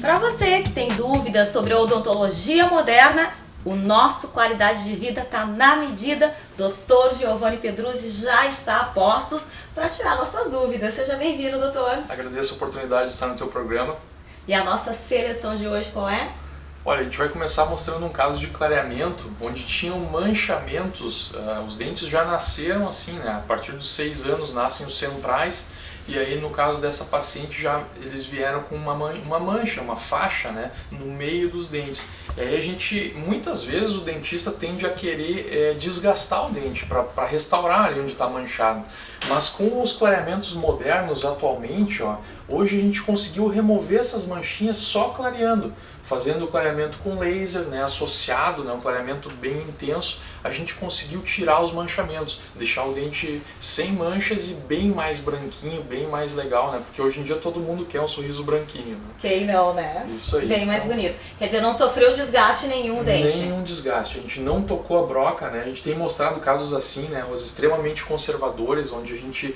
Para você que tem dúvidas sobre a odontologia moderna, o nosso Qualidade de Vida está na medida. Dr. Giovanni Pedruzzi já está a postos para tirar nossas dúvidas. Seja bem-vindo, doutor. Agradeço a oportunidade de estar no teu programa. E a nossa seleção de hoje qual é? Olha, a gente vai começar mostrando um caso de clareamento, onde tinham manchamentos, os dentes já nasceram assim, né? A partir dos 6 anos nascem os centrais, e aí no caso dessa paciente já eles vieram com uma mancha, uma faixa, né, no meio dos dentes. E aí muitas vezes o dentista tende a querer desgastar o dente para restaurar ali onde está manchado. Mas com os clareamentos modernos atualmente, hoje a gente conseguiu remover essas manchinhas só clareando. Fazendo o clareamento com laser, né, associado, né, um clareamento bem intenso, a gente conseguiu tirar os manchamentos, deixar o dente sem manchas e bem mais branquinho, bem mais legal, né? Porque hoje em dia todo mundo quer um sorriso branquinho, né? Quem não, né? Isso aí. Bem mais bonito. Quer dizer, não sofreu desgaste nenhum o dente? Nenhum desgaste. A gente não tocou a broca, né? A gente tem mostrado casos assim, né? Os extremamente conservadores, onde a gente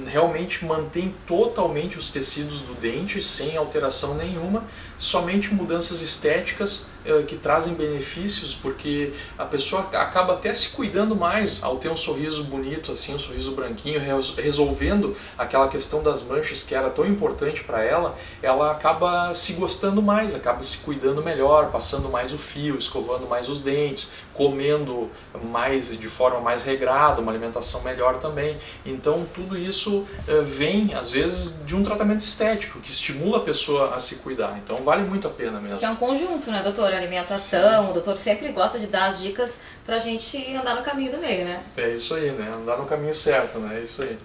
realmente mantém totalmente os tecidos do dente sem alteração nenhuma, somente mudanças estéticas que trazem benefícios, porque a pessoa acaba até se cuidando mais ao ter um sorriso bonito, assim, um sorriso branquinho, resolvendo aquela questão das manchas que era tão importante para ela, ela acaba se gostando mais, acaba se cuidando melhor, passando mais o fio, escovando mais os dentes, comendo mais de forma mais regrada, uma alimentação melhor também. Então tudo isso vem às vezes de um tratamento estético que estimula a pessoa a se cuidar. Então vale muito a pena mesmo. Que é um conjunto, né, doutor? Alimentação, sim. O doutor sempre gosta de dar as dicas pra gente andar no caminho do meio, né? É isso aí, né? Andar no caminho certo, né? É isso aí.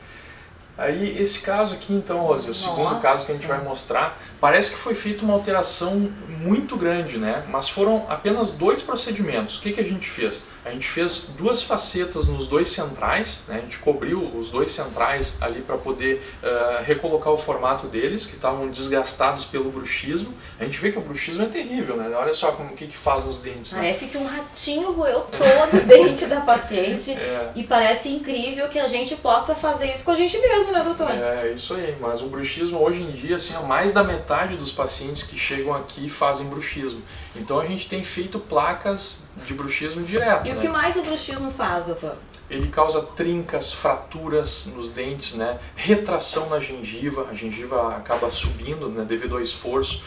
Aí esse caso aqui então, Rose, o segundo caso que a gente vai mostrar, parece que foi feita uma alteração muito grande, né? Mas foram apenas 2 procedimentos. O que a gente fez? A gente fez 2 facetas nos 2 centrais, né? A gente cobriu os 2 centrais ali para poder recolocar o formato deles, que estavam desgastados pelo bruxismo. A gente vê que o bruxismo é terrível, né? Olha só o que faz nos dentes. Parece, né, que um ratinho roeu todo o dente da paciente e parece incrível que a gente possa fazer isso com a gente mesmo, né, doutor? É isso aí, mas o bruxismo hoje em dia, assim, mais da metade dos pacientes que chegam aqui fazem bruxismo. Então a gente tem feito placas de bruxismo direto. E o que mais o bruxismo faz, doutor? Ele causa trincas, fraturas nos dentes, né? Retração na gengiva, a gengiva acaba subindo, né, devido ao esforço.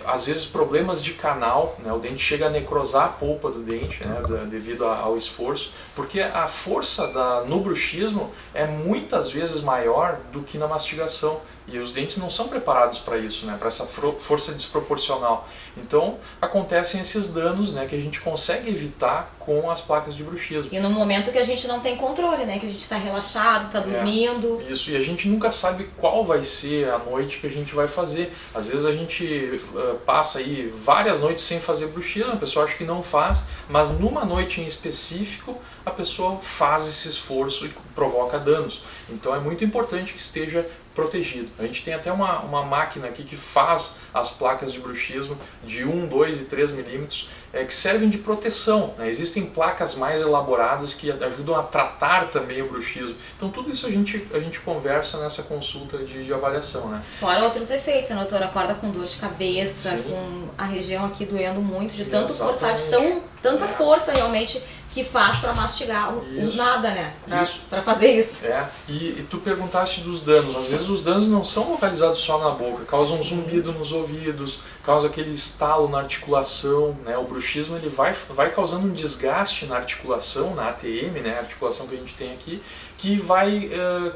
Às vezes problemas de canal, né? O dente chega a necrosar a polpa do dente, né, devido ao esforço, porque a força no bruxismo é muitas vezes maior do que na mastigação. E os dentes não são preparados para isso, né, para essa força desproporcional. Então acontecem esses danos, né, que a gente consegue evitar com as placas de bruxismo. E no momento que a gente não tem controle, né, que a gente está relaxado, está dormindo. Isso, e a gente nunca sabe qual vai ser a noite que a gente vai fazer. Às vezes a gente passa aí várias noites sem fazer bruxismo, a pessoa acha que não faz, mas numa noite em específico a pessoa faz esse esforço e provoca danos. Então é muito importante que esteja protegido. A gente tem até uma máquina aqui que faz as placas de bruxismo de 1, 2 e 3 milímetros que servem de proteção, né? Existem placas mais elaboradas que ajudam a tratar também o bruxismo. Então tudo isso a gente conversa nessa consulta de avaliação, né? Fora outros efeitos, a doutora acorda com dor de cabeça, sim, com a região aqui doendo muito, de tanto forçar, de tanta força realmente que faz para mastigar nada, né? Para fazer isso. E tu perguntaste dos danos. Às vezes os danos não são localizados só na boca, causam um zumbido nos ouvidos, causa aquele estalo na articulação, né? O bruxismo ele vai causando um desgaste na articulação, na ATM, né? A articulação que a gente tem aqui, que vai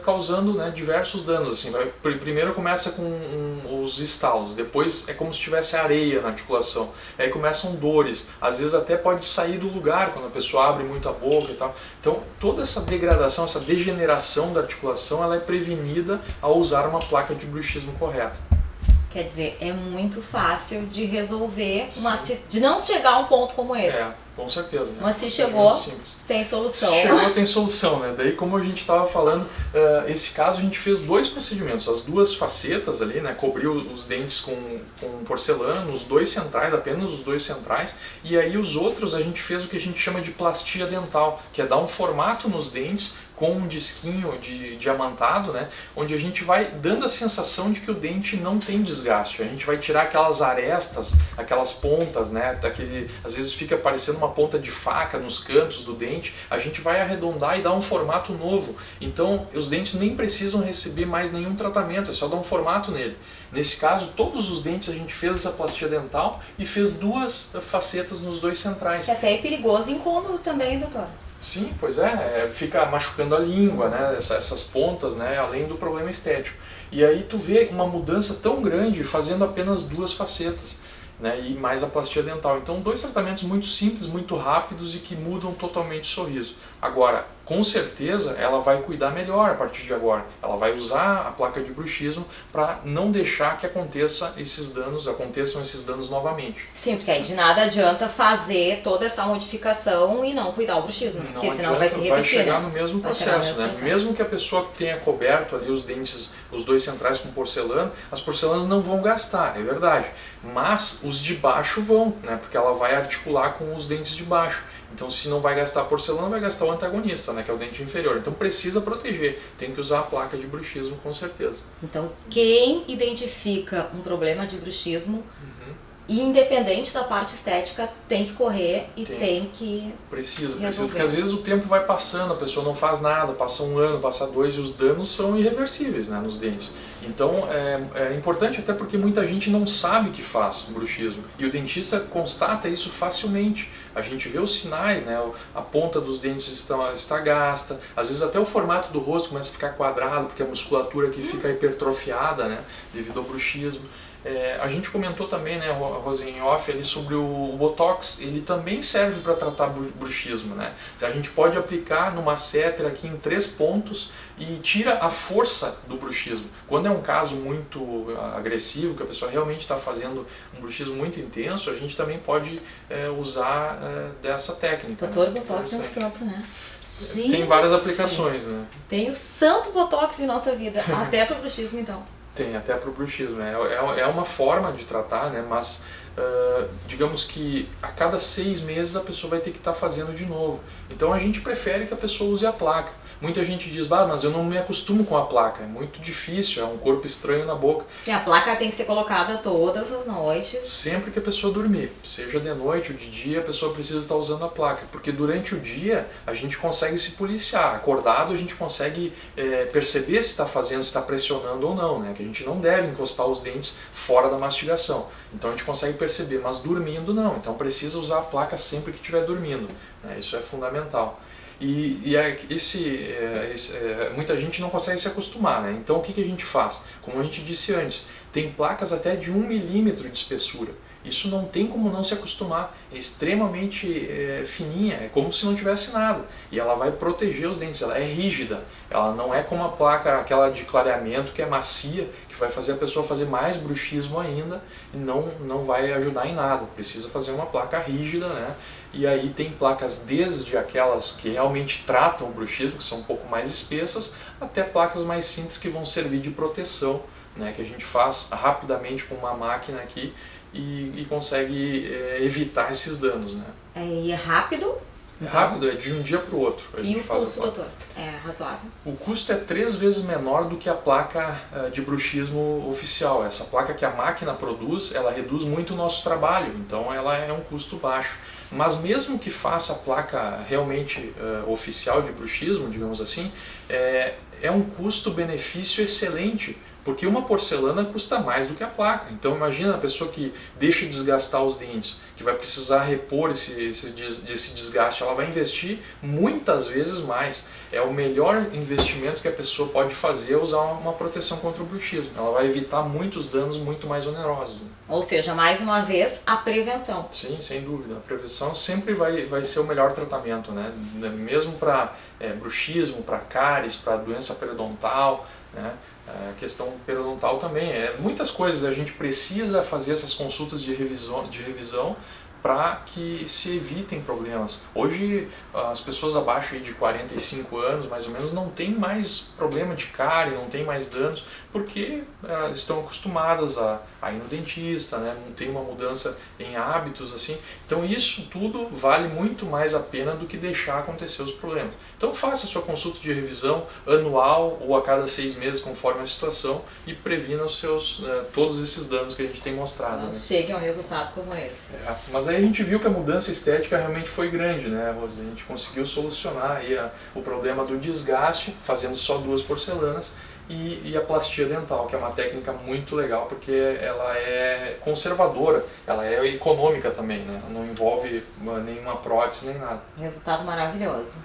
causando, né, diversos danos. Assim, primeiro começa com os estalos, depois é como se tivesse areia na articulação, aí começam dores, às vezes até pode sair do lugar quando a pessoa abre muito a boca e tal. Então toda essa degradação, essa degeneração da articulação, ela é prevenida ao usar uma placa de bruxismo correta. Quer dizer, é muito fácil de resolver, de não chegar a um ponto como esse. Com certeza. Né? Mas se chegou, tem solução. Se chegou, tem solução, né? Daí, como a gente estava falando, esse caso a gente fez 2 procedimentos. As 2 facetas ali, né? Cobriu os dentes com porcelana, os 2 centrais, apenas os 2 centrais. E aí os outros a gente fez o que a gente chama de plastia dental, que é dar um formato nos dentes com um disquinho de diamantado, né, onde a gente vai dando a sensação de que o dente não tem desgaste. A gente vai tirar aquelas arestas, aquelas pontas, né, às vezes fica parecendo uma ponta de faca nos cantos do dente, a gente vai arredondar e dar um formato novo. Então os dentes nem precisam receber mais nenhum tratamento, é só dar um formato nele. Nesse caso, todos os dentes a gente fez essa plastia dental e fez 2 facetas nos 2 centrais. Que até é perigoso e incômodo também, doutor. Sim, pois é, fica machucando a língua, né, essas pontas, né, além do problema estético. E aí tu vê uma mudança tão grande fazendo apenas 2 facetas, né, e mais a plastia dental. Então 2 tratamentos muito simples, muito rápidos e que mudam totalmente o sorriso. Agora, com certeza ela vai cuidar melhor a partir de agora. Ela vai usar a placa de bruxismo para não deixar que aconteçam esses danos novamente. Sim, porque aí de nada adianta fazer toda essa modificação e não cuidar o bruxismo, não porque senão adianta, vai se repetir, vai chegar né? no mesmo processo, né? Mesmo que a pessoa tenha coberto ali os dentes, os 2 centrais com porcelana, as porcelanas não vão gastar, é verdade. Mas os de baixo vão, né? Porque ela vai articular com os dentes de baixo. Então, se não vai gastar a porcelana, vai gastar o antagonista, né, que é o dente inferior. Então, precisa proteger. Tem que usar a placa de bruxismo, com certeza. Então, quem identifica um problema de bruxismo, independente da parte estética, tem que correr e tem que Precisa, porque às vezes o tempo vai passando, a pessoa não faz nada, passa 1 ano, passa 2 e os danos são irreversíveis, né, nos dentes. Então é importante até porque muita gente não sabe que faz bruxismo e o dentista constata isso facilmente. A gente vê os sinais, né, a ponta dos dentes está gasta, às vezes até o formato do rosto começa a ficar quadrado porque a musculatura aqui fica hipertrofiada, né, devido ao bruxismo. A gente comentou também, né, Rosinha, em off, ali sobre o Botox, ele também serve para tratar bruxismo, né? A gente pode aplicar no masseter aqui em 3 pontos e tira a força do bruxismo. Quando é um caso muito agressivo, que a pessoa realmente está fazendo um bruxismo muito intenso, a gente também pode usar dessa técnica. Doutor, Botox é um santo, né? Gente, tem várias aplicações, né? Tem o santo Botox em nossa vida, até para o bruxismo então. Tem, até para o bruxismo. É uma forma de tratar, né? Mas digamos que a cada 6 meses a pessoa vai ter que estar fazendo de novo. Então a gente prefere que a pessoa use a placa. Muita gente diz, mas eu não me acostumo com a placa, é muito difícil, é um corpo estranho na boca. E a placa tem que ser colocada todas as noites. Sempre que a pessoa dormir, seja de noite ou de dia, a pessoa precisa estar usando a placa, porque durante o dia a gente consegue se policiar, acordado a gente consegue perceber se está fazendo, se está pressionando ou não, né? Que a gente não deve encostar os dentes fora da mastigação, então a gente consegue perceber, mas dormindo não, então precisa usar a placa sempre que estiver dormindo, né? Isso é fundamental. Muita gente não consegue se acostumar, né? Então o que a gente faz? Como a gente disse antes, tem placas até de 1 milímetro de espessura. Isso não tem como não se acostumar, é extremamente fininha, é como se não tivesse nada. E ela vai proteger os dentes, ela é rígida, ela não é como a placa, aquela de clareamento que é macia, que vai fazer a pessoa fazer mais bruxismo ainda e não vai ajudar em nada. Precisa fazer uma placa rígida, né? E aí tem placas desde aquelas que realmente tratam o bruxismo, que são um pouco mais espessas, até placas mais simples que vão servir de proteção, né? Que a gente faz rapidamente com uma máquina aqui e consegue evitar esses danos, né? E é rápido? É rápido, é de um dia para o outro. E o custo, doutor? É razoável? O custo é 3 vezes menor do que a placa de bruxismo oficial. Essa placa que a máquina produz, ela reduz muito o nosso trabalho, então ela é um custo baixo. Mas mesmo que faça a placa realmente oficial de bruxismo, digamos assim, é um custo-benefício excelente, porque uma porcelana custa mais do que a placa. Então imagina a pessoa que deixa desgastar os dentes, que vai precisar repor esse desgaste, ela vai investir muitas vezes mais. É o melhor investimento que a pessoa pode fazer é usar uma proteção contra o bruxismo. Ela vai evitar muitos danos muito mais onerosos. Ou seja, mais uma vez, a prevenção. Sim, sem dúvida. A prevenção sempre vai ser o melhor tratamento, né? Mesmo para bruxismo, para cáries, para doença periodontal, né? A questão periodontal também. Muitas coisas a gente precisa fazer essas consultas de revisão para que se evitem problemas. Hoje as pessoas abaixo aí de 45 anos, mais ou menos, não tem mais problema de cárie, não tem mais danos, porque estão acostumadas a ir no dentista, né? Não tem uma mudança em hábitos assim. Então isso tudo vale muito mais a pena do que deixar acontecer os problemas. Então faça a sua consulta de revisão anual ou a cada 6 meses, conforme a situação, e previna os seus, todos esses danos que a gente tem mostrado. Não né? chegue a um resultado como esse. Mas aí a gente viu que a mudança estética realmente foi grande, né, Rose? A gente conseguiu solucionar aí o problema do desgaste, fazendo só 2 porcelanas, e a plastia dental, que é uma técnica muito legal, porque ela é conservadora, ela é econômica também, né? Não envolve nenhuma prótese nem nada. Resultado maravilhoso.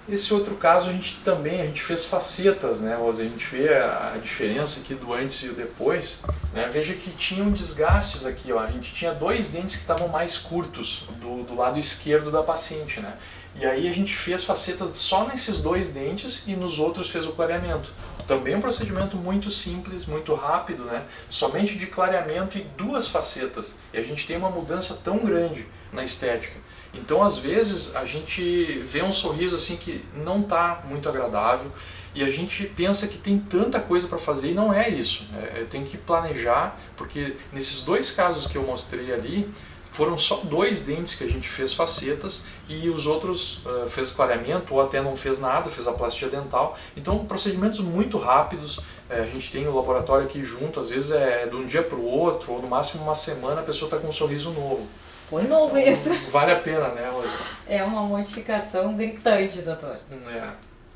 Esse outro caso a gente fez facetas, né, Rose? A gente vê a diferença aqui do antes e o depois, né? Veja que tinham desgastes aqui, ó. A gente tinha 2 dentes que estavam mais curtos do lado esquerdo da paciente, né? E aí a gente fez facetas só nesses 2 dentes e nos outros fez o clareamento. Também um procedimento muito simples, muito rápido, né? Somente de clareamento e 2 facetas. E a gente tem uma mudança tão grande na estética. Então, às vezes, a gente vê um sorriso assim que não está muito agradável e a gente pensa que tem tanta coisa para fazer e não é isso. Tem que planejar, porque nesses 2 casos que eu mostrei ali, foram só 2 dentes que a gente fez facetas e os outros fez clareamento ou até não fez nada, fez a plastia dental. Então, procedimentos muito rápidos. A gente tem o laboratório aqui junto, às vezes é de um dia para o outro, ou no máximo uma semana a pessoa está com um sorriso novo. Foi novo isso. Vale a pena, né, Rosa? É uma modificação gritante, doutor. É.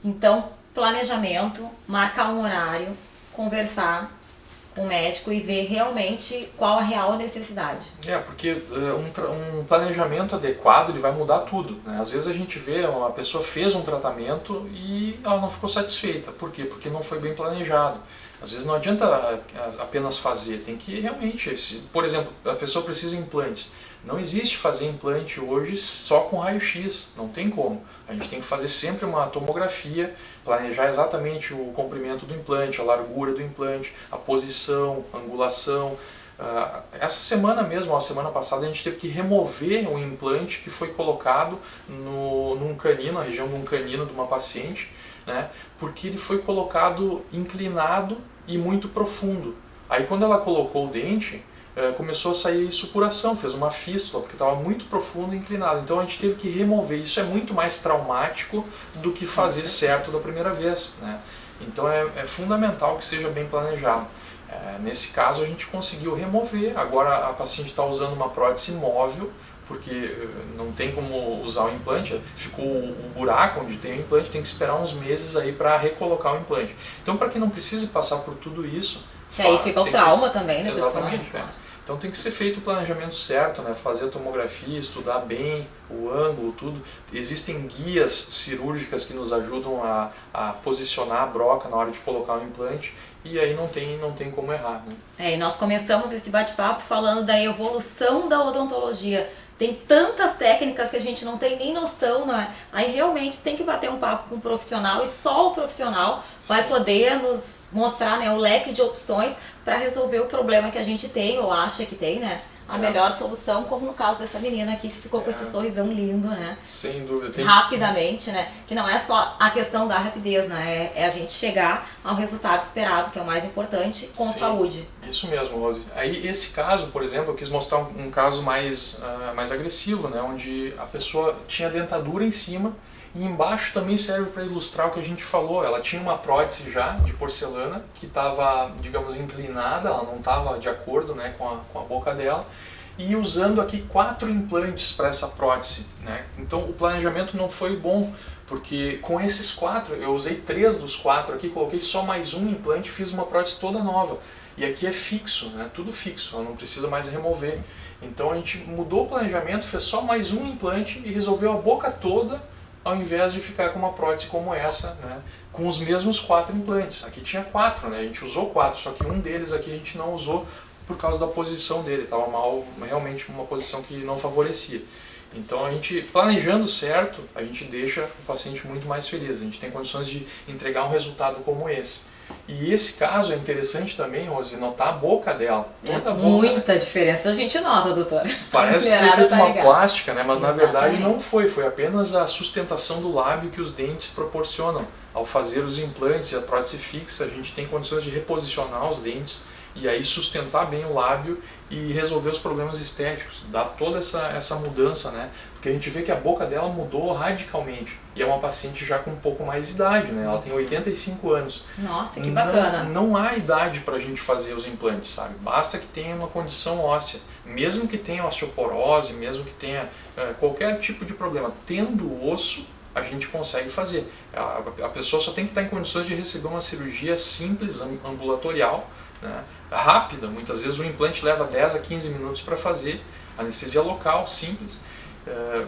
Então, planejamento, marcar um horário, conversar com o médico e ver realmente qual a real necessidade. Porque um planejamento adequado ele vai mudar tudo, né? Às vezes a gente vê uma pessoa fez um tratamento e ela não ficou satisfeita. Por quê? Porque não foi bem planejado. Às vezes não adianta apenas fazer, tem que realmente, por exemplo, a pessoa precisa de implantes. Não existe fazer implante hoje só com raio-x, não tem como. A gente tem que fazer sempre uma tomografia, planejar exatamente o comprimento do implante, a largura do implante, a posição, a angulação. Essa semana mesmo, a semana passada, a gente teve que remover um implante que foi colocado num canino, na região de um canino de uma paciente, né, porque ele foi colocado inclinado e muito profundo. Aí quando ela colocou o dente, começou a sair supuração, fez uma fístula, porque estava muito profundo e inclinado. Então a gente teve que remover. Isso é muito mais traumático do que fazer certo da primeira vez, né? Então é fundamental que seja bem planejado. Nesse caso a gente conseguiu remover. Agora a paciente está usando uma prótese móvel, porque não tem como usar o implante, ficou o buraco onde tem o implante, tem que esperar uns meses aí para recolocar o implante. Então, para que não precise passar por tudo isso... E aí fica o trauma também, né, exatamente, pessoal? Então tem que ser feito o planejamento certo, né? Fazer a tomografia, estudar bem o ângulo, tudo. Existem guias cirúrgicas que nos ajudam a posicionar a broca na hora de colocar o implante, e aí não tem como errar, né? E nós começamos esse bate-papo falando da evolução da odontologia. Tem tantas técnicas que a gente não tem nem noção, né? Aí realmente tem que bater um papo com um profissional e só o profissional vai poder nos mostrar, né, o leque de opções para resolver o problema que a gente tem ou acha que tem, né? A melhor solução, como no caso dessa menina aqui que ficou com esse sorrisão lindo, né? Sem dúvida. Rapidamente, né? Que não é só a questão da rapidez, né? É a gente chegar ao resultado esperado, que é o mais importante, com saúde. Isso mesmo, Rose. Aí esse caso, por exemplo, eu quis mostrar um caso mais agressivo, né? Onde a pessoa tinha dentadura em cima e embaixo também serve para ilustrar o que a gente falou. Ela tinha uma prótese já de porcelana que estava, digamos, inclinada, ela não estava de acordo, né, com a boca dela, e usando aqui 4 implantes para essa prótese, né? Então o planejamento não foi bom, porque com esses 4, eu usei 3 dos 4 aqui, coloquei só mais um implante, fiz uma prótese toda nova. E aqui é fixo, né? Tudo fixo, ela não precisa mais remover. Então a gente mudou o planejamento, fez só mais um implante e resolveu a boca toda, ao invés de ficar com uma prótese como essa, né, com os mesmos 4 implantes. Aqui tinha 4, né, a gente usou 4, só que um deles aqui a gente não usou por causa da posição dele, estava mal, realmente uma posição que não favorecia. Então a gente, planejando certo, a gente deixa o paciente muito mais feliz, a gente tem condições de entregar um resultado como esse. E esse caso é interessante também, Rose, notar a boca dela. Toda a boca, Muita diferença a gente nota, doutora. Parece que foi feita uma plástica, né? Mas na verdade Exatamente. não foi. Foi apenas a sustentação do lábio que os dentes proporcionam. Ao fazer os implantes e a prótese fixa, a gente tem condições de reposicionar os dentes e aí sustentar bem o lábio e resolver os problemas estéticos, dar toda essa mudança, né? Porque a gente vê que a boca dela mudou radicalmente. E é uma paciente já com um pouco mais de idade, né? Ela tem 85 anos. Nossa, que bacana. Não há idade para a gente fazer os implantes, sabe? Basta que tenha uma condição óssea. Mesmo que tenha osteoporose, mesmo que tenha qualquer tipo de problema, tendo osso, a gente consegue fazer. A pessoa só tem que estar em condições de receber uma cirurgia simples, ambulatorial, né? Rápida. Muitas vezes o implante leva 10 a 15 minutos para fazer, anestesia local, simples.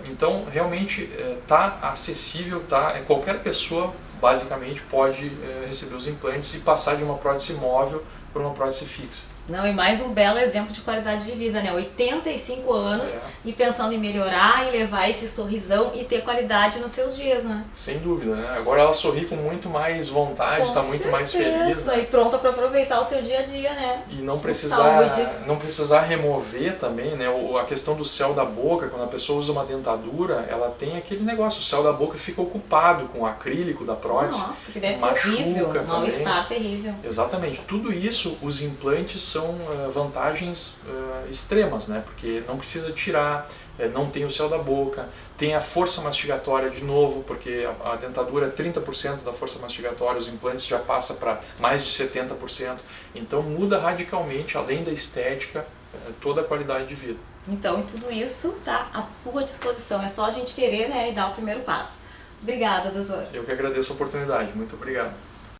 Então, realmente está acessível, qualquer pessoa basicamente pode receber os implantes e passar de uma prótese móvel para uma prótese fixa. Não, e mais um belo exemplo de qualidade de vida, né? 85 anos e pensando em melhorar, em levar esse sorrisão e ter qualidade nos seus dias, né? Sem dúvida, né? Agora ela sorri com muito mais vontade, está muito mais feliz. Né? E pronta para aproveitar o seu dia a dia, né? E não precisar remover também, né? A questão do céu da boca, quando a pessoa usa uma dentadura, ela tem aquele negócio, o céu da boca fica ocupado com o acrílico da prótese. Nossa, que deve ser horrível, mal-estar terrível. Exatamente, tudo isso, os implantes são vantagens extremas, né? Porque não precisa tirar, não tem o céu da boca, tem a força mastigatória de novo, porque a dentadura é 30% da força mastigatória, os implantes já passa para mais de 70%, então muda radicalmente, além da estética, toda a qualidade de vida. Então, e tudo isso está à sua disposição, é só a gente querer, né, e dar o primeiro passo. Obrigada, doutor. Eu que agradeço a oportunidade, muito obrigado.